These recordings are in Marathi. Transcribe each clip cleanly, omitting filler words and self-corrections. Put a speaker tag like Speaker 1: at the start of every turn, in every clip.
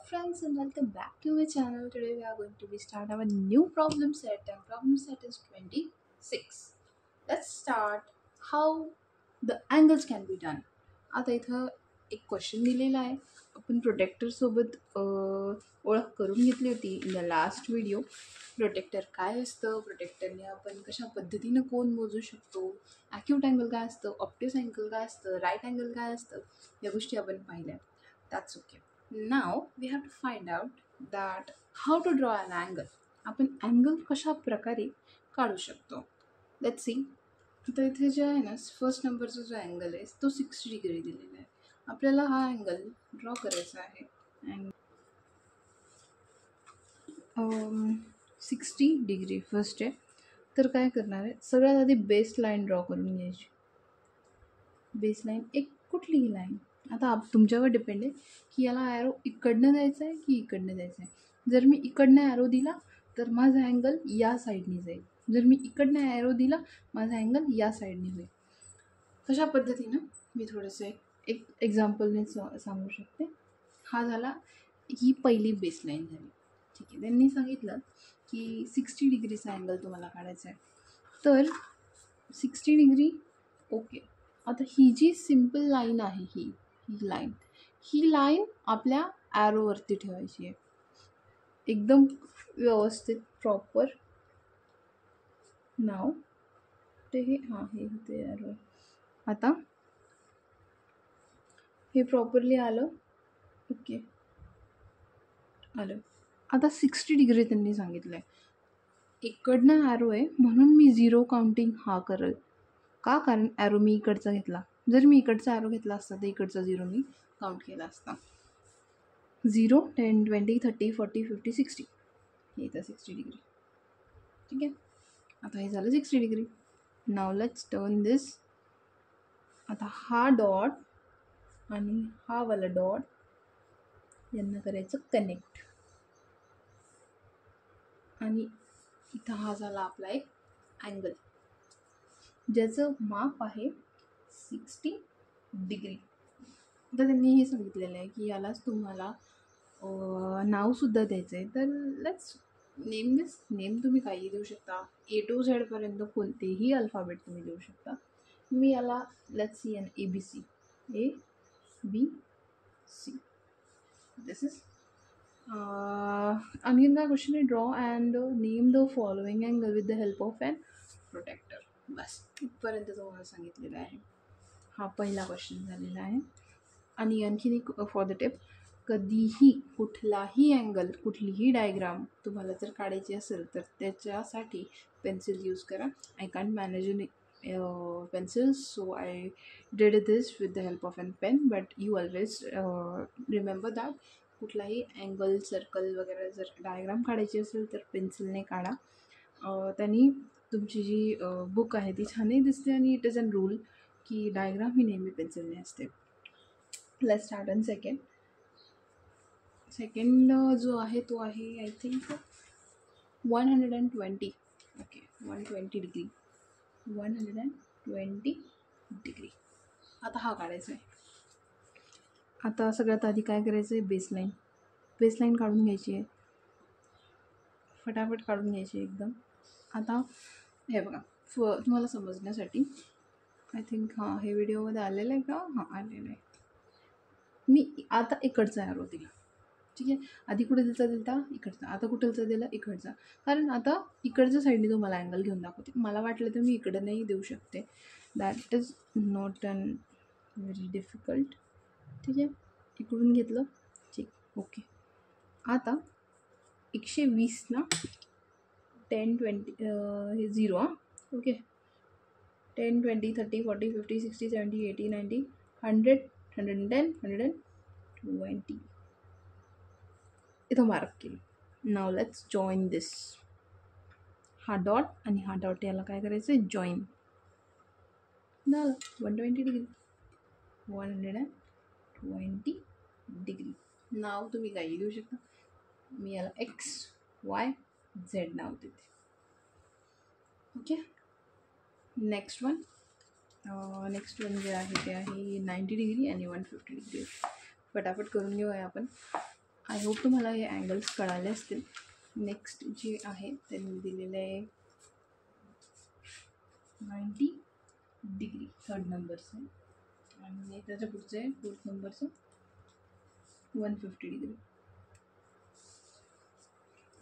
Speaker 1: friends and welcome back to my channel. Today we are going to be start our new problem set and problem set is 26. Let's start how the angles can be done. आता इथं एक क्वेश्चन दिलेला आहे. आपण प्रोटेक्टर सोबत ओळख करून घेतली होती in the last video. Protractor काय असतं, प्रोटेक्टरने आपण कशा पद्धतीनं कोन मोजू शकतो, ॲक्यूट अँगल काय असतं, ऑप्टिस अँगल काय असतं, राईट अँगल काय असतं, या गोष्टी आपण पाहिल्या. That's okay. Now we have to find out that how to draw an angle. आपण अँगल कशा प्रकारे काढू शकतो. Let's see. आता इथे जे आहे ना, फर्स्ट नंबरचा जो अँगल आहे तो 60 डिग्री दिलेला आहे. आपल्याला हा अँगल ड्रॉ करायचा आहे. अँड 60 डिग्री फर्स्ट आहे. तर काय करणार आहे, सगळ्यात आधी बेस लाईन ड्रॉ करून घ्यायची. बेस लाईन एक कुठलीही लाईन. आता तुमच्यावर डिपेंड आहे की याला ॲरो इकडनं द्यायचा आहे की इकडनं द्यायचं आहे. जर मी इकडनं ॲरो दिला तर माझा अँगल या साईडने जाईल. जर मी इकडनं ॲरो दिला माझा अँगल या साईडने होईल. तशा पद्धतीनं मी थोडंसं एक एक्झाम्पलने सांगू शकते. हा झाला, ही पहिली बेसलाईन झाली. ठीक आहे. त्यांनी सांगितलं की 60 डिग्रीचा अँगल तुम्हाला काढायचा आहे. तर 60 डिग्री ओके. आता ही जी सिम्पल लाईन आहे ही लाईन आपल्या ॲरोवरती ठेवायची आहे, एकदम व्यवस्थित प्रॉपर. नाव ते हे ॲरो. आता हे प्रॉपरली आलं. ओके आलं. आता 60 डिग्री त्यांनी सांगितलं आहे. इकडनं ॲरो आहे म्हणून मी 0 काउंटिंग हा करेल. का? कारण ॲरो मी इकडचा घेतला. जर मी इकडचा ॲरो घेतला असता तर इकडचा 0 मी काउंट केला असता. 0, 10, 20, 30, 40, 50, 60. हे इथं 60 डिग्री. ठीक आहे. आता हे झालं 60 डिग्री. नाव लेट्स टर्न दिस. आता हा डॉट आणि हा वाला डॉट यांना करायचं कनेक्ट. आणि इथं हा झाला आपला एक अँगल ज्याचं माप आहे 60 डिग्री. तर त्यांनी हे सांगितलेलं आहे की यालाच तुम्हाला नावसुद्धा द्यायचं आहे. तर लेट्स नेम दिस. नेम तुम्ही काही देऊ शकता. A to Z पर्यंत कोणतेही अल्फाबेट तुम्ही देऊ शकता. मी याला let's see an ABC. ABC. This is आणखीन काय क्वेश्चन आहे. Draw and name the following angle with the help of an protractor. बस इथपर्यंत तुम्हाला सांगितलेलं आहे. हा पहिला क्वेश्चन झालेला आहे. आणि आणखीन एक फॉर द टिप, कधीही कुठलाही अँगल कुठलीही डायग्राम तुम्हाला जर काढायची असेल तर त्याच्यासाठी पेन्सिल यूज करा. I can't manage in pencils, so I did this with the help of a pen, but you always remember that कुठलाही अँगल सर्कल वगैरे जर डायग्राम काढायची असेल तर पेन्सिलने काढा. त्यांनी तुमची जी बुक आहे ती छानही दिसते आणि इट इज अन रूल की डायग्राम ही नेहमी पेन्सिलने असते. लेट्स स्टार्ट ऑन सेकंड जो आहे तो आहे I think 120. Okay 120 degree. 120 degree. आता हा काढायचा आहे. आता सगळ्यात आधी काय करायचं आहे, बेसलाईन काढून घ्यायची आहे. फटाफट काढून घ्यायची एकदम. आता हे बघा तुम्हाला समजण्यासाठी आय थिंक हे व्हिडिओमध्ये आलेलं आहे का? आलेलं आहे. मी आता इकडचा ॲरो दिला. ठीक आहे. आधी कुठे दिलता इकडचा. आता कुठलचा दिला इकडचा. कारण आता इकडच्या साईडने तुम्हाला अँगल घेऊन दाखवते. मला वाटलं तर मी इकडं नाही देऊ शकते. That is not an very difficult. ठीक आहे. इकडून घेतलं. ठीक. ओके. आता 120 ना 10, 20 हे 0. ओके 10, 20, 30, 40, 50, 60, 70, 80, 90, 100, 110, 120 इथं मार्क केलं. नाव लेट्स जॉईन दिस. हा डॉट आणि हा डॉट याला काय करायचं आहे, जॉईन. झालं 120 डिग्री. 120 डिग्री. नाव तुम्ही काही देऊ शकता. मी याला XYZ नाव देते. ओके. नेक्स्ट वन जे आहे ते आहे 90 डिग्री आणि 150 डिग्री. फटाफट करून घेऊया आपण. आय होप तुम्हाला हे अँगल्स कळाले असतील. नेक्स्ट जे आहे त्यांनी दिलेलं आहे 90 डिग्री थर्ड नंबरचं, आणि त्याच्या पुढचं आहे फोर्थ नंबरचं 150 डिग्री.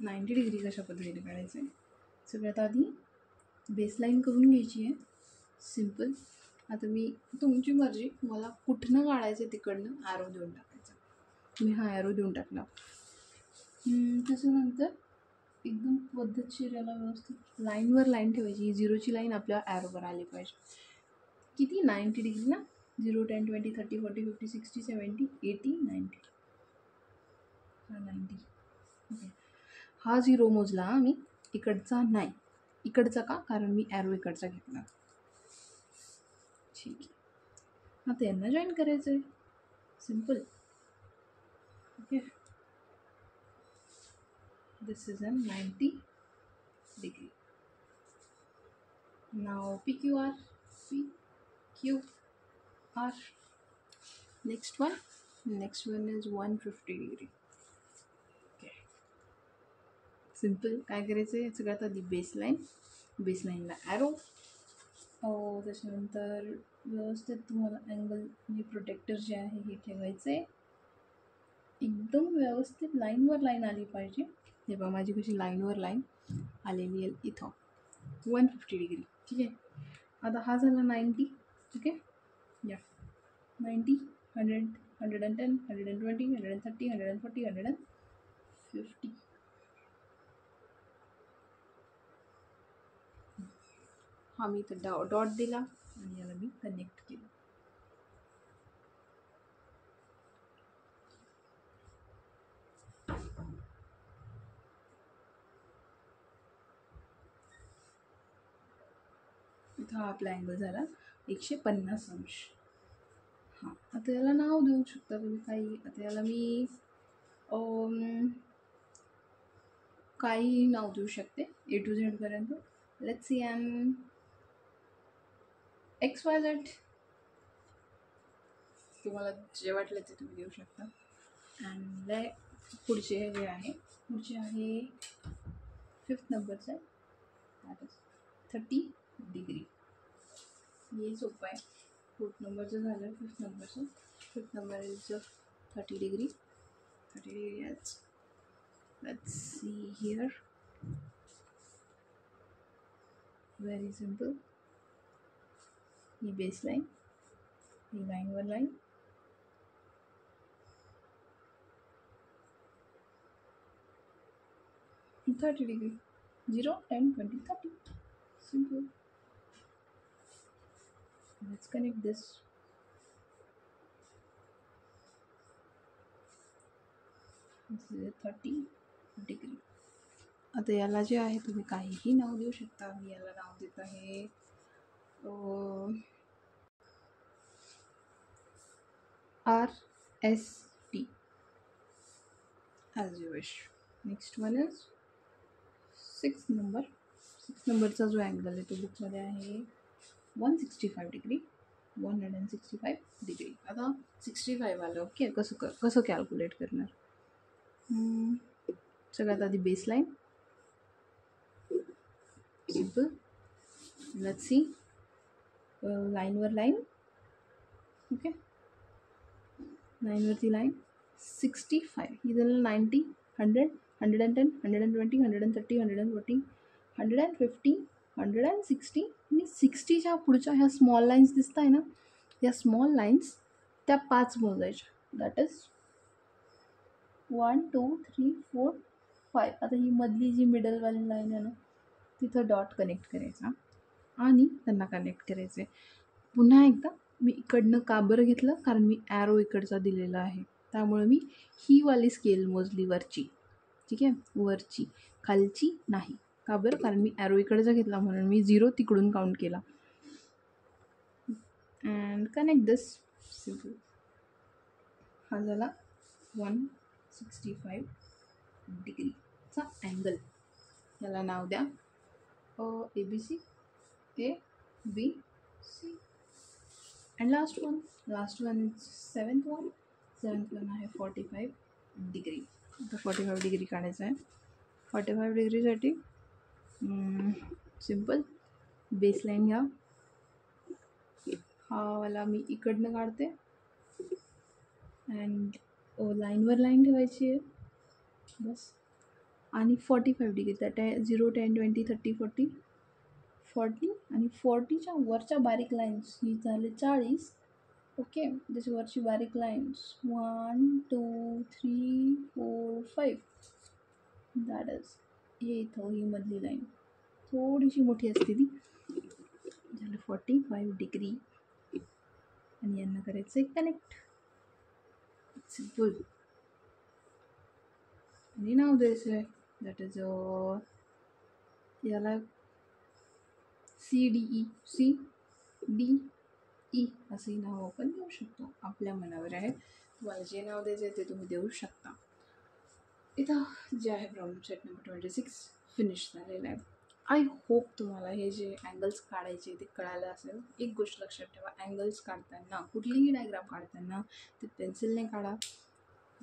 Speaker 1: 90 डिग्री कशा पद्धतीने काढायचं आहे, सगळ्यात आधी बेसलाईन करून घ्यायची आहे. सिम्पल. आता मी तुमची मर्जी, मला कुठनं काढायचं तिकडनं ॲरो देऊन टाकायचा. मी हा ॲरो देऊन टाकला. त्याच्यानंतर एकदम पद्धतशीर याला व्यवस्थित लाईनवर लाईन ठेवायची. ही 0ची लाईन आपल्या ॲरोवर आली पाहिजे. किती? 90 डिग्री ना. 0, 10, 20, 30, 40, 50, 60, 70, 80, 90. हा 90. ओके. हा 0 मोजला मी, इकडचा नाही. इकडचा का? कारण मी ॲरो इकडचा घेतला. ठीक आहे. आता यांना जॉईन करायचं आहे. Simple. Okay. This is a 90 degree. Now PQR. PQR. Next one is 150 degree. Okay. Simple. काय करायचं आहे, सगळ्यात आधी बेसलाईनला ॲरो. त्याच्यानंतर व्यवस्थित तुम्हाला अँगल म्हणजे प्रोटेक्टर जे आहे हे ठेवायचं आहे. एकदम व्यवस्थित लाईनवर लाईन आली पाहिजे. हे बघा माझी कशी लाईनवर लाईन आलेली आहे इथं 150 डिग्री. ठीक आहे. आता हा झाला 90. ठीक आहे. या 90, 100, 110, 120, 130, 140, 150. हा मी तर डॉट दिला आणि याला मी कनेक्ट केलं. इथं हा आपला अँगल झाला 150 अंश. हां, आता याला नाव देऊ शकता तुम्ही काही. आता याला मी काही नाव देऊ शकते A to Z पर्यंत. Let's see in XYZ. तुम्हाला जे वाटलं ते तुम्ही देऊ शकता. अँड पुढचे जे आहे फिफ्थ नंबरचं आहे, दॅट इज 30 डिग्री. हे सोपं आहे. फोर्थ नंबरचं झालं, फिफ्थ नंबरचं. Fifth number is 30 degree. 30 degree. Let's see here. Very simple. ही बेसलाईन, ही लाईनवर line. And 30 degree. 0, 10, 20, 30. Simple. Let's connect this. This is a 30 degree. आता याला जे आहे तुम्ही काहीही नाव देऊ शकता. मी याला नाव देत आहे RST as you wish. Next one is 6 number. 6 नंबरचा जो अँगल आहे तो बुकमध्ये आहे 165 डिग्री. 165 डिग्री. आता 65 आलं. ओके. कसं कॅल्क्युलेट करणार? सगळ्यात आधी बेसलाईन. सिम्पल. Let's see. लाईनवर लाईन. ओके. लाईनवरती लाईन 65. ही झालं 90, 100, 110, 120, 130, 140, 150, 160 आणि 60च्या पुढच्या ह्या स्मॉल लाईन्स दिसत आहे ना, या स्मॉल लाईन्स त्या 5 मोजायच्या. That is 1, 2, 3, 4, 5. आता ही मधली जी मिडलवाली लाईन आहे ना, तिथं डॉट कनेक्ट करायचा आणि त्यांना कनेक्ट करायचे. पुन्हा एकदा मी इकडनं का बरं घेतलं, कारण मी ॲरो इकडचा दिलेला आहे, त्यामुळे मी ही वाली स्केल मोजली वरची. ठीक आहे. वरची, खालची नाही. का बरं? कारण मी ॲरो इकडचा घेतला म्हणून मी 0 तिकडून काउंट केला. And connect this. सिम्पल. हा झाला 165 डिग्रीचा अँगल. याला नाव द्या ABC, ABC. And last one is seventh one आहे 45 डिग्री. आता 45 डिग्री काढायचं आहे. 45 डिग्रीसाठी सिम्पल बेसलाईन घ्या. हा वाला मी इकडनं काढते अँड लाईनवर लाईन ठेवायची आहे बस. आणि 45 डिग्री दॅट आहे 0, 10, 20, 30, 40 आणि 40च्या वरच्या बारीक लाईन्स ही झाले 40. ओके, त्याच्या वरची बारीक लाईन्स 1, 2, 3, 4, 5 दॅट इज हे इथं ही मधली लाईन थोडीशी मोठी असते ती. झालं 45 डिग्री आणि यांना करायचं आहे कनेक्ट. सिम्पल. आणि नाव द्यायचं आहे दॅट इज याला CDE CDE असंही नाव आपण देऊ शकतो. आपल्या मनावर आहे, तुम्हाला जे नाव द्यायचं आहे ते तुम्ही देऊ शकता. इथं जे आहे प्रॉब्लेम सेट नंबर 26 फिनिश झालेला आहे. आय होप तुम्हाला हे जे अँगल्स काढायचे ते कळालं असेल. एक गोष्ट लक्षात ठेवा, अँगल्स काढताना कुठलीही डायग्राम काढताना ते पेन्सिलने काढा,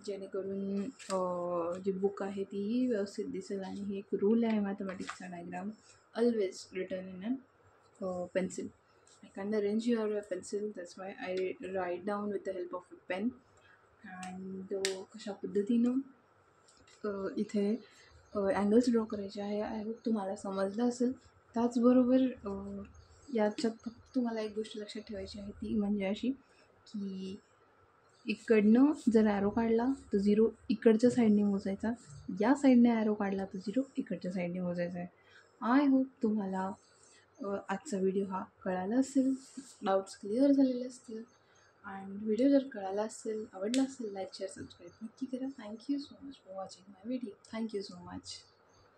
Speaker 1: जेणेकरून जी बुक आहे तीही व्यवस्थित दिसेल. आणि हे एक रूल आहे मॅथमॅटिक्सचा, diagram always return in a pencil. I can't arrange your pencil, that's why I write down with the help of a pen. and कशा पद्धतीनं इथे अँगल्स ड्रॉ करायचे आहे. आय होप तुम्हाला समजलं असेल. त्याचबरोबर याच्यात फक्त तुम्हाला एक गोष्ट लक्षात ठेवायची आहे, ती म्हणजे अशी की इकडनं जर ॲरो काढला तर 0 इकडच्या साईडने मोजायचा, या साईडने ॲरो काढला तर 0 इकडच्या साईडने मोजायचा आहे. आय होप तुम्हाला आजचा व्हिडिओ हा कळाला असेल, डाऊट्स क्लिअर झालेले असतील. आणि व्हिडिओ जर कळाला असेल, आवडला असेल, लाईक शेअर सबस्क्राईब नक्की करा. Thank you so much for watching my video. Thank you so much.